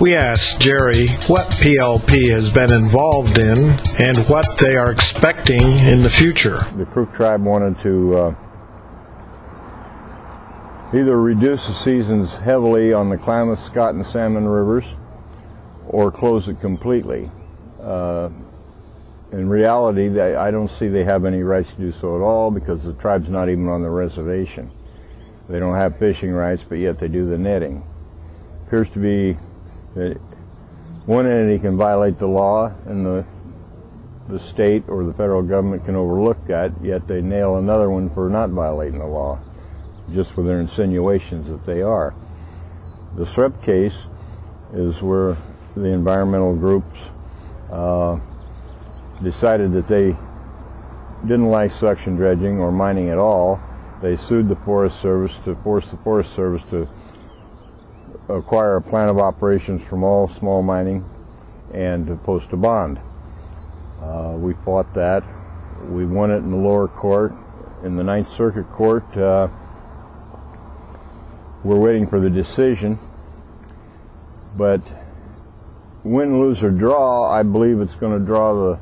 We asked Jerry what PLP has been involved in and what they are expecting in the future. The Crook tribe wanted to either reduce the seasons heavily on the Klamath, Scott, and Salmon rivers or close it completely. In reality, I don't see they have any rights to do so at all because the tribe's not even on the reservation. They don't have fishing rights, but yet they do the netting. Appears to be that one entity can violate the law and the state or the federal government can overlook that, yet they nail another one for not violating the law, just for their insinuations that they are. The SREP case is where the environmental groups decided that they didn't like suction dredging or mining at all. They sued the Forest Service to force the Forest Service to acquire a plan of operations from all small mining and to post a bond. We fought that. We won it in the lower court. In the Ninth Circuit Court, we're waiting for the decision. But win, lose, or draw, I believe it's going to draw the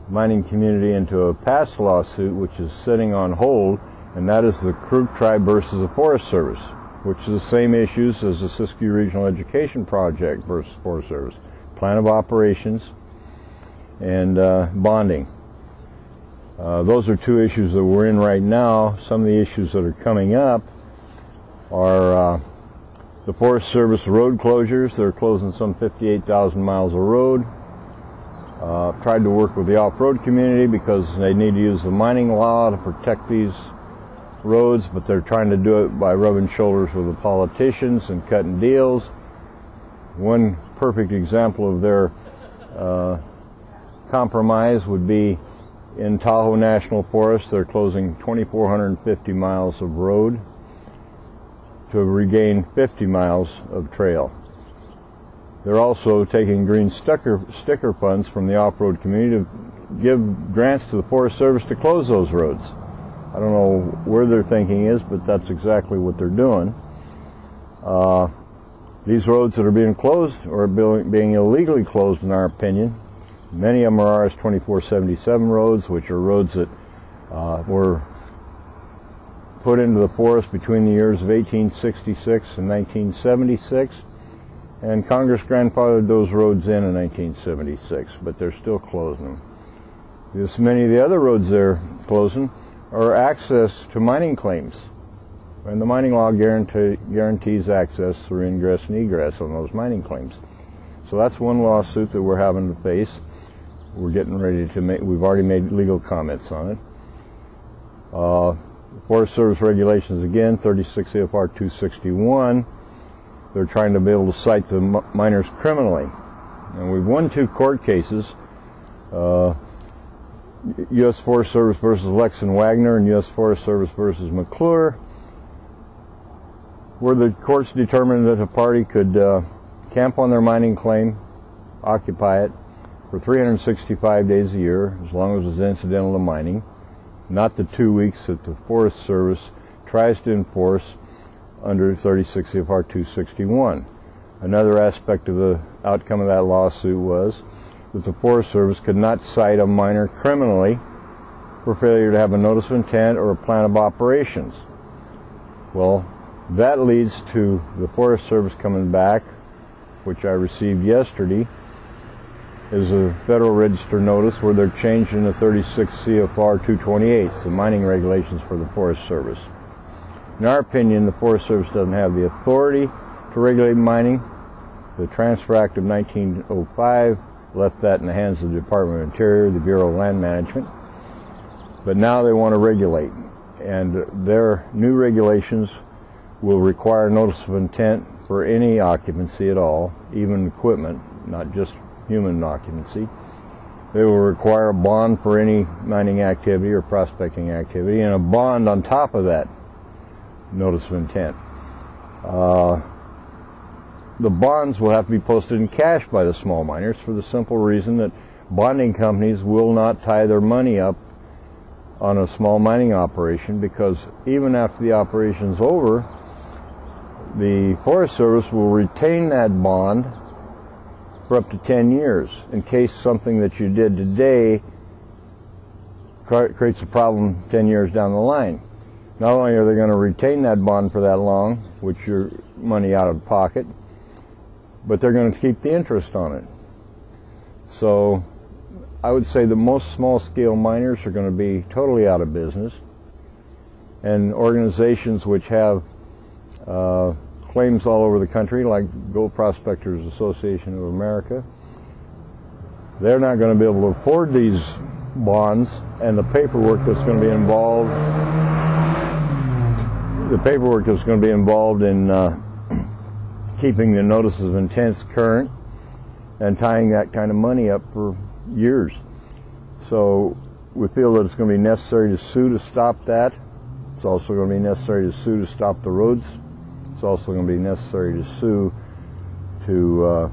mining community into a past lawsuit which is sitting on hold, and that is the Crook tribe versus the Forest Service, which is the same issues as the Siskiyou Regional Education Project versus Forest Service. Plan of operations and bonding. Those are two issues that we're in right now. Some of the issues that are coming up are the Forest Service road closures. They're closing some 58,000 miles of road. Tried to work with the off-road community because they need to use the mining law to protect these roads, but they're trying to do it by rubbing shoulders with the politicians and cutting deals. One perfect example of their compromise would be in Tahoe National Forest. They're closing 2,450 miles of road to regain 50 miles of trail. They're also taking green sticker funds from the off-road community to give grants to the Forest Service to close those roads. I don't know where their thinking is, but that's exactly what they're doing. These roads that are being closed or being illegally closed, in our opinion, many of them are RS 2477 roads, which are roads that were put into the forest between the years of 1866 and 1976. And Congress grandfathered those roads in 1976, but they're still closing them. Because many of the other roads they're closing are access to mining claims. And the mining law guarantees access through ingress and egress on those mining claims. So that's one lawsuit that we're having to face. We're getting ready to make, we've already made legal comments on it. Forest Service regulations again, 36 CFR 261. They're trying to be able to cite the miners criminally. And we've won 2 court cases, U.S. Forest Service versus Lex and Wagner and U.S. Forest Service versus McClure, where the courts determined that a party could camp on their mining claim, occupy it for 365 days a year, as long as it was incidental to mining, not the 2 weeks that the Forest Service tries to enforce under 36 CFR 261. Another aspect of the outcome of that lawsuit was that the Forest Service could not cite a miner criminally for failure to have a notice of intent or a plan of operations. Well, that leads to the Forest Service coming back, which I received yesterday, is a Federal Register notice where they're changing the 36 CFR 228, the mining regulations for the Forest Service. In our opinion, the Forest Service doesn't have the authority to regulate mining. The Transfer Act of 1905 left that in the hands of the Department of Interior, the Bureau of Land Management. But now they want to regulate, and their new regulations will require notice of intent for any occupancy at all, even equipment, not just human occupancy. They will require a bond for any mining activity or prospecting activity, and a bond on top of that notice of intent. The bonds will have to be posted in cash by the small miners for the simple reason that bonding companies will not tie their money up on a small mining operation, because even after the operation's over, the Forest Service will retain that bond for up to 10 years in case something that you did today creates a problem 10 years down the line. Not only are they going to retain that bond for that long, which you're money out of pocket, but they're going to keep the interest on it. So I would say that most small-scale miners are going to be totally out of business, and organizations which have claims all over the country, like Gold Prospectors Association of America, they're not going to be able to afford these bonds, and the paperwork that's going to be involved, in keeping the notices of intents current and tying that kind of money up for years. So we feel that it's going to be necessary to sue to stop that. It's also going to be necessary to sue to stop the roads. It's also going to be necessary to sue to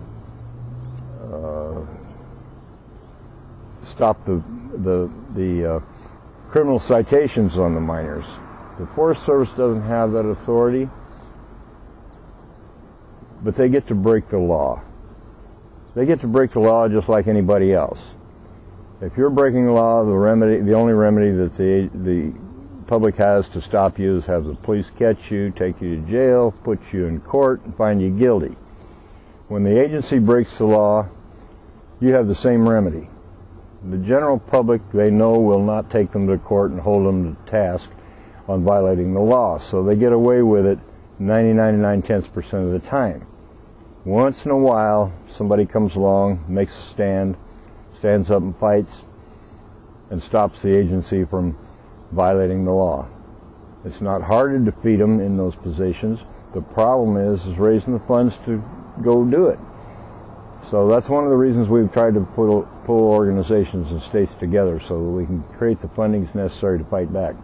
stop the criminal citations on the miners. The Forest Service doesn't have that authority, but they get to break the law. They get to break the law just like anybody else. If you're breaking the law, the only remedy that the public has to stop you is have the police catch you, take you to jail, put you in court, and find you guilty. When the agency breaks the law, you have the same remedy. The general public, they know, will not take them to court and hold them to task on violating the law, so they get away with it 99.9% of the time. Once in a while, somebody comes along, makes a stand, stands up and fights, and stops the agency from violating the law. It's not hard to defeat them in those positions. The problem is raising the funds to go do it. So that's one of the reasons we've tried to pull organizations and states together so that we can create the fundings necessary to fight back.